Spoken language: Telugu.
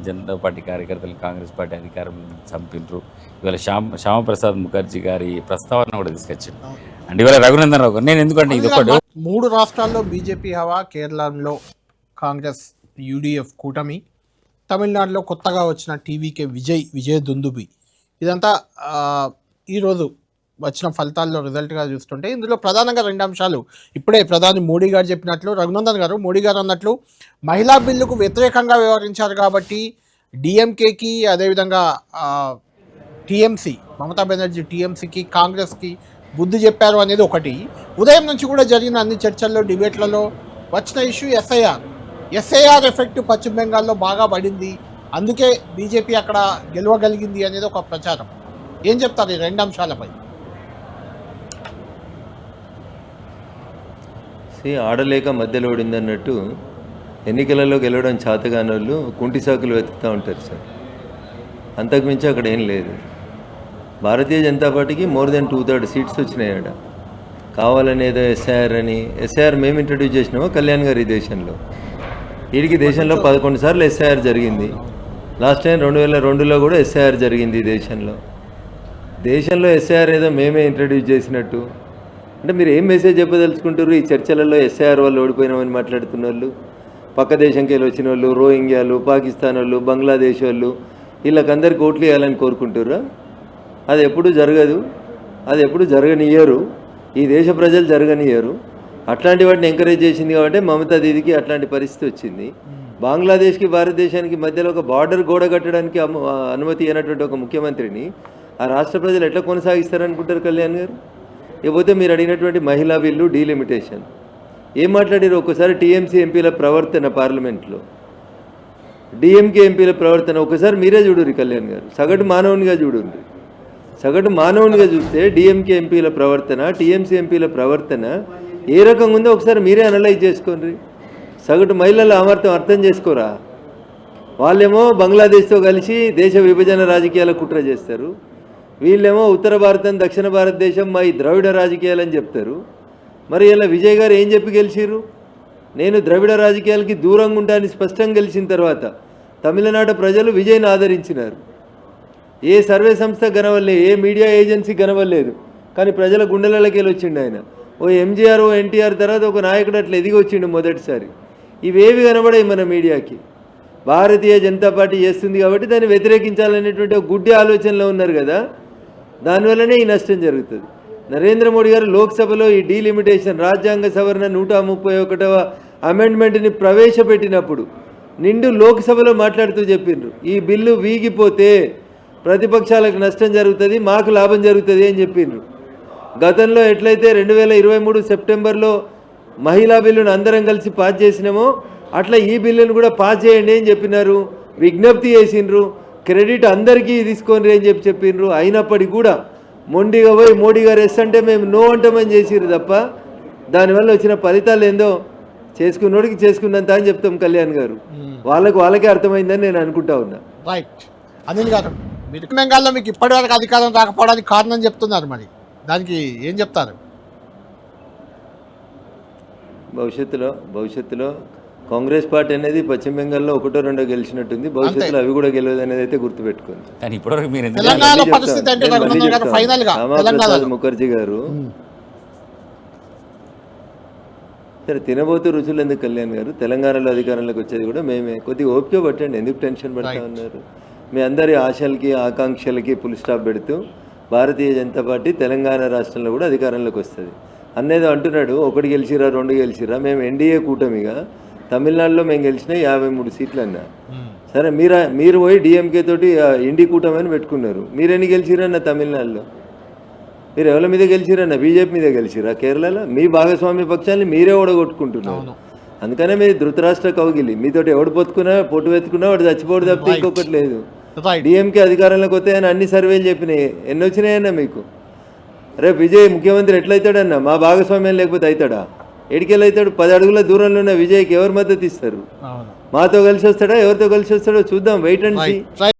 జనతా పార్టీ కార్యకర్తలు కాంగ్రెస్ పార్టీ అధికారం చంపిండ్రు. ఇవాళ శ్యామప్రసాద్ ముఖర్జీ గారి ప్రస్తావన కూడా తీసుకొచ్చింది. అంటే ఇవాళ రఘునందన్ రావు నేను ఎందుకంటే ఇది ఒకటి 3 రాష్ట్రాల్లో బీజేపీ హవా, కేరళలో కాంగ్రెస్ యూడీఎఫ్ కూటమి, తమిళనాడులో కొత్తగా వచ్చిన టీవీకే విజయ్ దుందుబి. ఇదంతా ఈరోజు వచ్చిన ఫలితాల్లో రిజల్ట్గా చూస్తుంటే ఇందులో ప్రధానంగా 2 అంశాలు. ఇప్పుడే ప్రధాని మోడీ గారు చెప్పినట్లు, రఘునందన్ గారు మోడీ గారు అన్నట్లు మహిళా బిల్లుకు వ్యతిరేకంగా వ్యవహరించారు కాబట్టి డిఎంకేకి, అదేవిధంగా టీఎంసీ మమతా బెనర్జీ టీఎంసీకి, కాంగ్రెస్కి బుద్ధి చెప్పారు అనేది ఒకటి. ఉదయం నుంచి కూడా జరిగిన అన్ని చర్చల్లో, డిబేట్లలో వచ్చిన ఇష్యూ ఎస్ఐఆర్ ఎఫెక్ట్ పశ్చిమ బెంగాల్లో బాగా పడింది, అందుకే బీజేపీ అక్కడ గెలవగలిగింది అనేది ఒక ప్రచారం. ఏం చెప్తారు ఈ 2 అంశాలపై? ఆడలేక మధ్యలో ఓడింది అన్నట్టు ఎన్నికలలో గెలవడం చేతగాని వాళ్ళు కుంటి సాకులు వెతుకుతూ ఉంటారు సార్. అంతకుమించి అక్కడ ఏం లేదు. భారతీయ జనతా పార్టీకి మోర్ దెన్ 2/3 సీట్స్ వచ్చినాయట. కావాలని ఏదో ఎస్ఐఆర్ మేము ఇంట్రడ్యూస్ చేసినామో కళ్యాణ్ గారు ఈ దేశంలో. వీడికి దేశంలో 11 సార్లు ఎస్ఐఆర్ జరిగింది. లాస్ట్ టైం 2002లో కూడా ఎస్ఐఆర్ జరిగింది ఈ దేశంలో ఎస్ఐఆర్ ఏదో మేమే ఇంట్రడ్యూస్ చేసినట్టు. అంటే మీరు ఏం మెసేజ్ చెప్పదలుచుకుంటారు? ఈ చర్చలలో ఎస్ఐఆర్ వాళ్ళు ఓడిపోయినామని మాట్లాడుతున్న వాళ్ళు, పక్క దేశంకి వెళ్ళి వచ్చిన వాళ్ళు, రోహింగ్యాలు, పాకిస్తాన్ వాళ్ళు, బంగ్లాదేశ్ వాళ్ళు, వీళ్ళకందరికి ఓట్లు వేయాలని కోరుకుంటారా? అది ఎప్పుడు జరగదు, అది ఎప్పుడు జరగనియ్యరు, ఈ దేశ ప్రజలు జరగనియ్యరు. అట్లాంటి వాటిని ఎంకరేజ్ చేసింది కాబట్టి మమతా దీదికి అట్లాంటి పరిస్థితి వచ్చింది. బంగ్లాదేశ్కి భారతదేశానికి మధ్యలో ఒక బార్డర్ గోడ కట్టడానికి అనుమతి అయినటువంటి ఒక ముఖ్యమంత్రిని ఆ రాష్ట్ర ప్రజలు ఎట్లా కొనసాగిస్తారనుకుంటారు కళ్యాణ్ గారు? ఇకపోతే మీరు అడిగినటువంటి మహిళా బిల్లు, డీలిమిటేషన్ ఏం మాట్లాడారు? ఒకసారి టీఎంసీ ఎంపీల ప్రవర్తన పార్లమెంట్లో, డిఎంకే ఎంపీల ప్రవర్తన ఒకసారి మీరే చూడుర్రి కళ్యాణ్ గారు. సగటు మానవునిగా చూడుర్రి. సగటు మానవునిగా చూస్తే డిఎంకే ఎంపీల ప్రవర్తన, టీఎంసీ ఎంపీల ప్రవర్తన ఏ రకంగా ఉందో ఒకసారి మీరే అనలైజ్ చేసుకోండి. సగటు మహిళల అర్థం చేసుకోరా? వాళ్ళేమో బంగ్లాదేశ్తో కలిసి దేశ విభజన రాజకీయాల కుట్ర చేస్తారు, వీళ్ళేమో ఉత్తర భారతం, దక్షిణ భారతదేశం మా ఈ ద్రవిడ రాజకీయాలని చెప్తారు. మరి ఇలా విజయ్ గారు ఏం చెప్పి గెలిచిర్రు? నేను ద్రవిడ రాజకీయాలకి దూరంగా ఉంటానని స్పష్టంగా గెలిచిన తర్వాత తమిళనాడు ప్రజలు విజయ్ని ఆదరించినారు. ఏ సర్వే సంస్థ కనవలేదు, ఏ మీడియా ఏజెన్సీ కనవలేదు, కానీ ప్రజల గుండెలకి వెళ్ళి వచ్చిండు ఆయన. ఓ ఎంజీఆర్, ఓ ఎన్టీఆర్ తర్వాత ఒక నాయకుడు అట్లా ఎదిగి వచ్చిండు మొదటిసారి. ఇవేవి కనబడాయి మన మీడియాకి. భారతీయ జనతా పార్టీ చేస్తుంది కాబట్టి దాన్ని వ్యతిరేకించాలనేటువంటి ఒక గుడ్డి ఆలోచనలో ఉన్నారు కదా, దానివల్లనే ఈ నష్టం జరుగుతుంది. నరేంద్ర మోడీ గారు లోక్సభలో ఈ డీలిమిటేషన్, రాజ్యాంగ సవరణ 131వ అమెండ్మెంట్ని ప్రవేశపెట్టినప్పుడు నిండు లోక్సభలో మాట్లాడుతూ చెప్పిండ్రు, ఈ బిల్లు వీగిపోతే ప్రతిపక్షాలకు నష్టం జరుగుతుంది, మాకు లాభం జరుగుతుంది అని చెప్పిండ్రు. గతంలో ఎట్లయితే 2023 సెప్టెంబర్లో మహిళా బిల్లును అందరం కలిసి పాస్ చేసినామో అట్లా ఈ బిల్లును కూడా పాస్ చేయండి అని చెప్పినారు, విజ్ఞప్తి చేసిండ్రు. క్రెడిట్ అందరికీ తీసుకోండి అని చెప్పిండ్రు. అయినప్పటికీ కూడా మొండిగా పోయి మోడీ గారు ఎస్ అంటే మేము నో అంటామని చేసిర్రు తప్ప దానివల్ల వచ్చిన ఫలితాలు ఏందో చేసుకున్నోడికి చేసుకున్నంత అని చెప్తాం కళ్యాణ్ గారు. వాళ్ళకే అర్థమైందని నేను అనుకుంటా ఉన్నా. రైట్. అనిల్ గారు, మీరు బెంగాల్లో మీకు ఇప్పటివరకు అధికారం రాకపోవడానికి కారణం చెప్తున్నారు, మరి దానికి ఏం చెప్తారు? భవిష్యత్తులో కాంగ్రెస్ పార్టీ అనేది పశ్చిమ బెంగాల్లో 1-2 గెలిచినట్టుంది. భవిష్యత్తులో అవి కూడా గెలవదు అనేది అయితే గుర్తుపెట్టుకోండి. శ్యామప్రసాద్ ముఖర్జీ గారు సరే తినబోతూ రుచులు ఎందుకు కళ్యాణ్ గారు? తెలంగాణలో అధికారంలోకి వచ్చేది కూడా మేమే. కొద్దిగా ఓపిక పట్టండి, ఎందుకు టెన్షన్ పడతా ఉన్నారు? మీ అందరి ఆశలకి ఆకాంక్షలకి ఫుల్ స్టాప్ పెడుతూ భారతీయ జనతా పార్టీ తెలంగాణ రాష్ట్రంలో కూడా అధికారంలోకి వస్తుంది అనేది అంటున్నాడు. 1 గెలిచిరా 2 గెలిచిరా, మేము ఎన్డీఏ కూటమిగా తమిళనాడులో మేము గెలిచిన 53 సీట్లు అన్నా. సరే మీరు పోయి డిఎంకే తోటి ఇండి కూటమి అని పెట్టుకున్నారు. మీరు ఎన్ని గెలిచిరన్న తమిళనాడులో? మీరు ఎవరి మీద గెలిచిరన్న? బీజేపీ మీద గెలిచిరా? కేరళలో మీ భాగస్వామ్య పక్షాన్ని మీరే ఓడగొట్టుకుంటున్నారు. అందుకనే మీరు ధృతరాష్ట్ర కౌగిలి, మీతోటి ఎవడు పొట్టు వెతుకున్నా వాడు చచ్చిపోవడం తప్పితే ఇంకొకటి లేదు. డిఎంకే అధికారంలోకి వస్తే ఆయన అన్ని సర్వేలు చెప్పినాయి. ఎన్ని వచ్చినాయన్నా మీకు? రేపు విజయ్ ముఖ్యమంత్రి ఎట్లయితాడన్నా? మా భాగస్వామ్యం లేకపోతే అవుతాడా? ఎడికెళ్ళి అవుతాడు? 10 అడుగుల దూరంలో ఉన్న విజయ్కి ఎవరు మద్దతు ఇస్తారు? మాతో కలిసి వస్తాడా, ఎవరితో కలిసి వస్తాడో చూద్దాం, వెయిట్ అండ్ సీ.